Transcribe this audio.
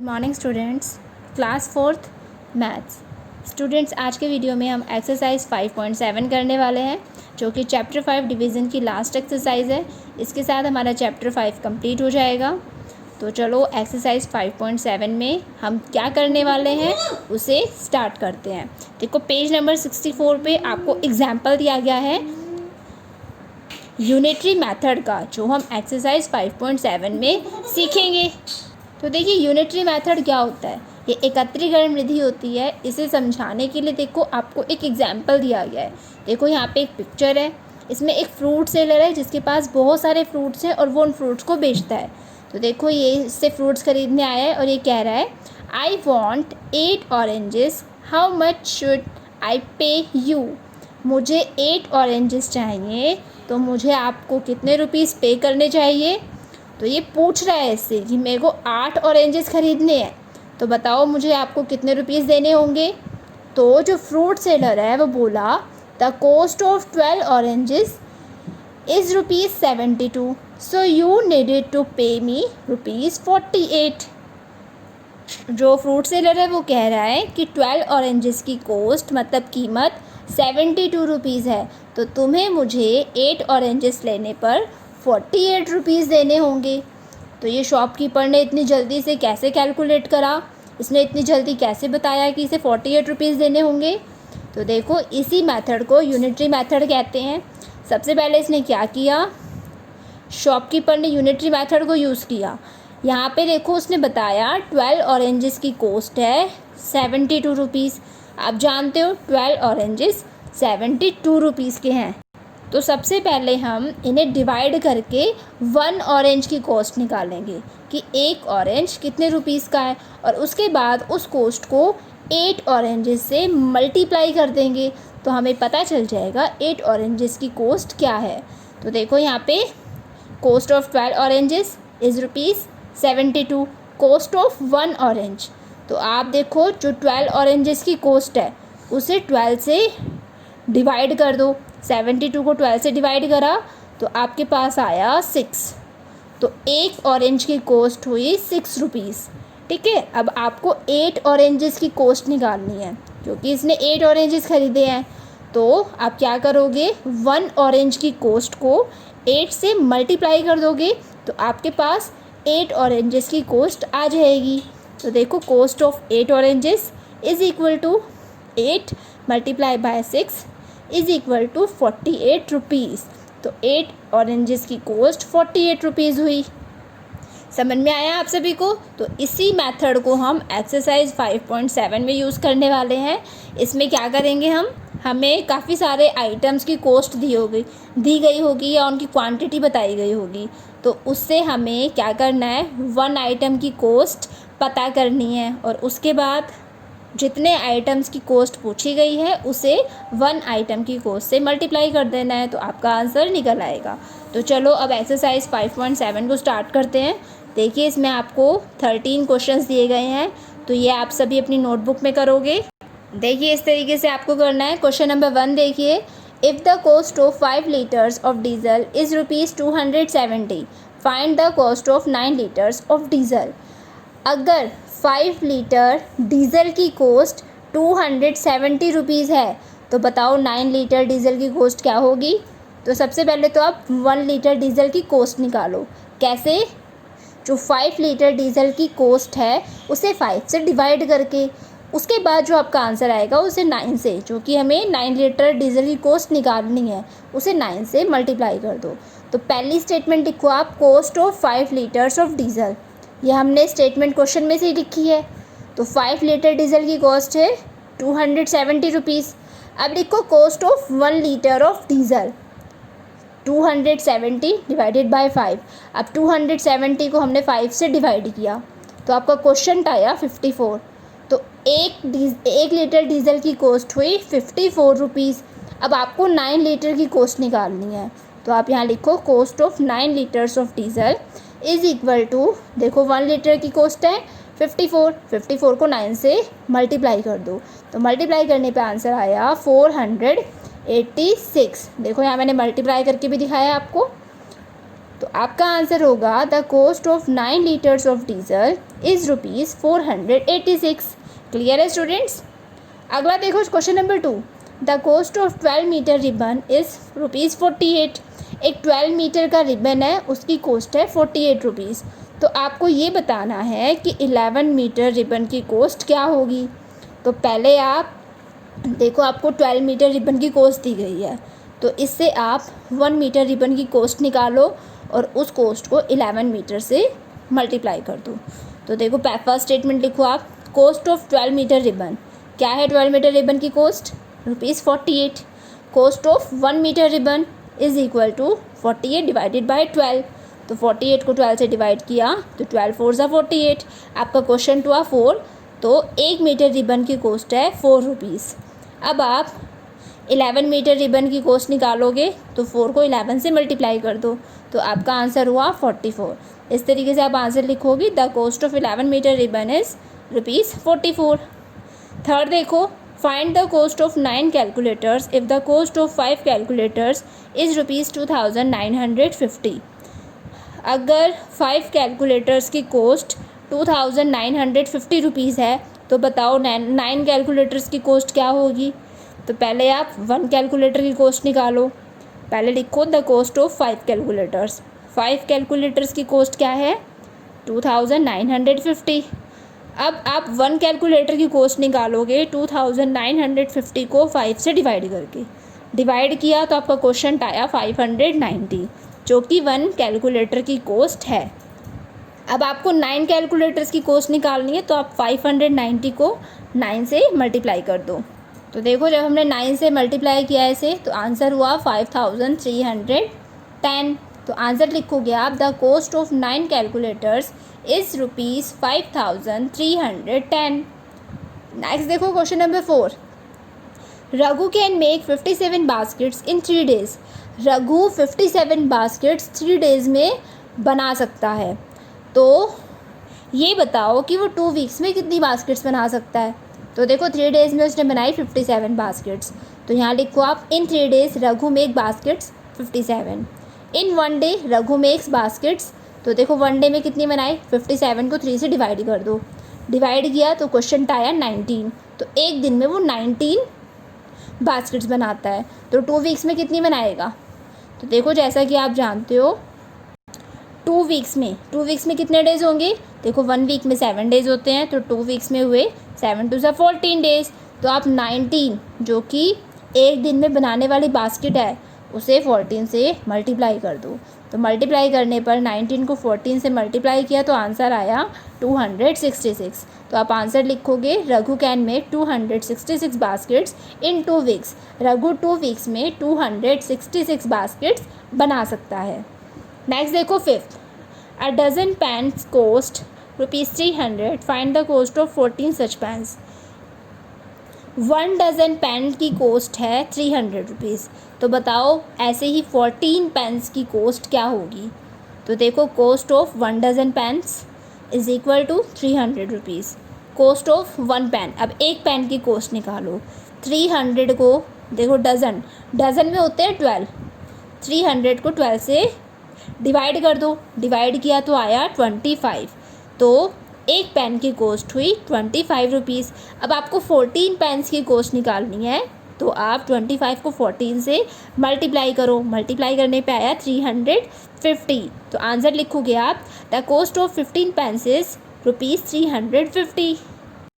Morning students, class fourth maths. Students, आज के video में हम एक्सरसाइज 5.7 करने वाले हैं, जो कि चैप्टर 5 डिवीज़न की लास्ट एक्सरसाइज है। इसके साथ हमारा चैप्टर 5 कंप्लीट हो जाएगा। तो चलो एक्सरसाइज 5.7 में हम क्या करने वाले हैं उसे स्टार्ट करते हैं। देखो, पेज नंबर 64 पे आपको एग्जाम्पल दिया गया है यूनिटरी मेथड का, जो हम एक्सरसाइज 5.7 में सीखेंगे। तो देखिए, यूनिटरी मेथड क्या होता है। ये एकत्रीकरण विधि होती है। इसे समझाने के लिए देखो आपको एक एग्जाम्पल दिया गया है। देखो, यहाँ पे एक पिक्चर है। इसमें एक फ्रूट सेलर है जिसके पास बहुत सारे फ्रूट्स हैं और वो उन फ्रूट्स को बेचता है। तो देखो, ये इससे फ्रूट्स खरीदने आया है और ये कह रहा है, I want 8 oranges, how much should I पे यू। मुझे 8 ऑरेंजेस चाहिए, तो मुझे आपको कितने रुपीज़ पे करने चाहिए। तो ये पूछ रहा है इससे कि मेरे को 8 ऑरेंजेस खरीदने हैं, तो बताओ मुझे आपको कितने रुपीज़ देने होंगे। तो जो फ्रूट सेलर है वो बोला, the cost of 12 oranges is ₹72, so you needed to pay me ₹48। जो फ्रूट सेलर है वो कह रहा है कि 12 ऑरेंजेस की कॉस्ट मतलब कीमत 72 रुपीज़ है, तो तुम्हें मुझे 8 ऑरेंजेस लेने पर 48 रुपीज़ देने होंगे। तो ये शॉपकीपर ने इतनी जल्दी से कैसे कैलकुलेट करा, इसने इतनी जल्दी कैसे बताया कि इसे 48 रुपीज़ देने होंगे। तो देखो, इसी मेथड को यूनिटरी मेथड कहते हैं। सबसे पहले इसने क्या किया, शॉपकीपर ने यूनिटरी मेथड को यूज़ किया। यहाँ पे देखो, उसने बताया 12 ऑरेंजेस की कॉस्ट है 72 रुपीज़। आप जानते हो 12 ऑरेंजेस 72 रुपीज़ के हैं। तो सबसे पहले हम इन्हें डिवाइड करके 1 ऑरेंज की कॉस्ट निकालेंगे कि एक ऑरेंज कितने रुपीज़ का है, और उसके बाद उस कॉस्ट को 8 ऑरेंजेस से मल्टीप्लाई कर देंगे, तो हमें पता चल जाएगा 8 ऑरेंजेस की कॉस्ट क्या है। तो देखो, यहाँ पे cost of 12 oranges is ₹72, cost of 1 orange. तो आप देखो, जो 12 ऑरेंजेस की कॉस्ट है उसे 12 से डिवाइड कर दो। 72 को 12 से डिवाइड करा तो आपके पास आया 6। तो एक ऑरेंज की कॉस्ट हुई 6 रुपीज़। ठीक है, अब आपको 8 ऑरेंजेस की कॉस्ट निकालनी है, क्योंकि इसने 8 ऑरेंजेस खरीदे हैं। तो आप क्या करोगे, 1 ऑरेंज की कॉस्ट को 8 से मल्टीप्लाई कर दोगे, तो आपके पास 8 ऑरेंजेस की कॉस्ट आ जाएगी। तो देखो, cost of 8 oranges is equal to 8 multiply by 6 is equal to 48 rupees. तो 8 ऑरेंजेस की कॉस्ट 48 रुपीज़ हुई। समझ में आया आप सभी को। तो इसी मेथड को हम एक्सरसाइज 5.7 में यूज़ करने वाले हैं। इसमें क्या करेंगे, हमें काफ़ी सारे आइटम्स की कॉस्ट दी गई होगी या उनकी क्वांटिटी बताई गई होगी। तो उससे हमें क्या करना है, 1 आइटम की कॉस्ट पता करनी है, और उसके बाद जितने आइटम्स की कॉस्ट पूछी गई है उसे 1 आइटम की कॉस्ट से मल्टीप्लाई कर देना है, तो आपका आंसर निकल आएगा। तो चलो अब एक्सरसाइज 5.7 को स्टार्ट करते हैं। देखिए, इसमें आपको 13 क्वेश्चंस दिए गए हैं, तो ये आप सभी अपनी नोटबुक में करोगे। देखिए, इस तरीके से आपको करना है। क्वेश्चन नंबर 1 देखिए, if the cost of 5 litres of diesel is ₹270, find the cost of 9 litres of diesel. अगर 5 लीटर डीज़ल की कॉस्ट 270 रुपीज़ है, तो बताओ 9 लीटर डीज़ल की कॉस्ट क्या होगी। तो सबसे पहले तो आप 1 लीटर डीज़ल की कॉस्ट निकालो। कैसे, जो 5 लीटर डीज़ल की कॉस्ट है उसे 5 से डिवाइड करके, उसके बाद जो आपका आंसर आएगा उसे 9 से, जो कि हमें 9 लीटर डीज़ल की कॉस्ट निकालनी है, उसे 9 से मल्टीप्लाई कर दो। तो पहली स्टेटमेंट लिखो आप, cost of 5 litres of diesel. ये हमने स्टेटमेंट क्वेश्चन में से ही लिखी है। तो 5 लीटर डीजल की कॉस्ट है 270 रुपीज़। अब लिखो cost of 1 litre of diesel, 270 divided by 5। अब 270 को हमने 5 से डिवाइड किया, तो आपका क्वेश्चन आया 54। तो एक लीटर डीजल की कॉस्ट हुई 54 रुपीज़। अब आपको 9 लीटर की कॉस्ट निकालनी है, तो आप यहाँ लिखो cost of 9 litres of diesel is equal to, देखो 1 लीटर की कॉस्ट है 54 को 9 से मल्टीप्लाई कर दो, तो मल्टीप्लाई करने पे आंसर आया 486। देखो, यहाँ मैंने मल्टीप्लाई करके भी दिखाया आपको। तो आपका आंसर होगा, the cost of 9 litres of diesel is ₹486। Clear है स्टूडेंट्स। अगला देखो question number 2। The cost of 12 metre ribbon is ₹48। एक 12 मीटर का रिबन है, उसकी कॉस्ट है ₹48। तो आपको ये बताना है कि 11 मीटर रिबन की कॉस्ट क्या होगी। तो पहले आप देखो, आपको 12 मीटर रिबन की कॉस्ट दी गई है, तो इससे आप 1 मीटर रिबन की कॉस्ट निकालो और उस कॉस्ट को 11 मीटर से मल्टीप्लाई कर दो। तो देखो फर्स्ट स्टेटमेंट लिखो आप, कॉस्ट ऑफ 12 मीटर रिबन। क्या है 12 मीटर रिबन की cost? ₹48। Cost of 1 metre ribbon is equal to 48 divided by 12। तो 48 को 12 से डिवाइड किया तो 12 4 ज़ा 48। आपका क्वेश्चन हुआ 4। तो 1 मीटर रिबन की कॉस्ट है ₹4। अब आप 11 मीटर रिबन की कॉस्ट निकालोगे तो 4 को 11 से मल्टीप्लाई कर दो, तो आपका आंसर हुआ 44। इस तरीके से आप आंसर लिखोगे, the cost of 11 metre ribbon is ₹44। Third देखो, find the cost of 9 calculators if the cost of 5 calculators is ₹2950। अगर 5 कैलकुलेटर्स की कॉस्ट 2950 है, तो बताओ 9 कैलकुलेटर्स की कॉस्ट क्या होगी। तो पहले आप 1 कैलकुलेटर की कॉस्ट निकालो। पहले लिखो the cost of 5 calculators. 5 calculators की कॉस्ट क्या है? 2950। अब आप 1 कैलकुलेटर की कॉस्ट निकालोगे 2950 को 5 से डिवाइड करके। डिवाइड किया तो आपका क्वेश्चन आया 590, जो कि 1 कैलकुलेटर की कॉस्ट है। अब आपको 9 कैलकुलेटर्स की कॉस्ट निकालनी है, तो आप 590 को 9 से मल्टीप्लाई कर दो। तो देखो, जब हमने 9 से मल्टीप्लाई किया इसे, तो आंसर हुआ 5310। तो आंसर लिखोगे आप, the cost of 9 calculators is ₹5310। Next देखो question number 4। Raghu can make 57 baskets in 3 days। Raghu 57 baskets 3 days में बना सकता है। तो ये बताओ कि वो 2 वीक्स में कितनी बास्केट्स बना सकता है। तो देखो 3 days में उसने बनाई 57 बास्केट्स। तो यहाँ लिखो आप, इन 3 days रघु मेक बास्केट्स 57। इन 1 day रघु मेक्स बास्केट्स। तो देखो 1 day में कितनी बनाई? 57 को 3 से डिवाइड कर दो। डिवाइड किया तो क्वेश्चन आया 19। तो एक दिन में वो 19 बास्केट्स बनाता है। तो 2 वीक्स में कितनी बनाएगा? तो देखो, जैसा कि आप जानते हो, 2 वीक्स में कितने डेज़ होंगे? देखो 1 वीक में 7 डेज़ होते हैं, तो 2 वीक्स में हुए 7 2 14 डेज़। तो आप 19, जो कि एक दिन में बनाने वाली बास्केट है, उसे 14 से मल्टीप्लाई कर दो। तो मल्टीप्लाई करने पर 19 को 14 से मल्टीप्लाई किया तो आंसर आया 266। तो आप आंसर लिखोगे, Raghu can make 266 baskets in 2 weeks. Raghu 2 weeks में 266 बास्केट्स बना सकता है। नेक्स्ट देखो 5th। A dozen pens cost ₹300। Find the cost of 14 such pens. 1 dozen pen की कॉस्ट है ₹300। तो बताओ ऐसे ही 14 पेन्स की कॉस्ट क्या होगी। तो देखो, cost of 1 dozen pens is equal to ₹300। Cost of 1 pen, अब एक पेन की कॉस्ट निकालो। 300 को देखो, डज़न में होते हैं 12। 300 को 12 से डिवाइड कर दो। डिवाइड किया तो आया 25। तो एक पेन की कॉस्ट हुई ₹25। अब आपको 14 पेन्स की कॉस्ट निकालनी है, तो आप 25 को 14 से मल्टीप्लाई करो। मल्टीप्लाई करने पे आया 350। तो आंसर लिखोगे आप, the cost of 15 pens is ₹350।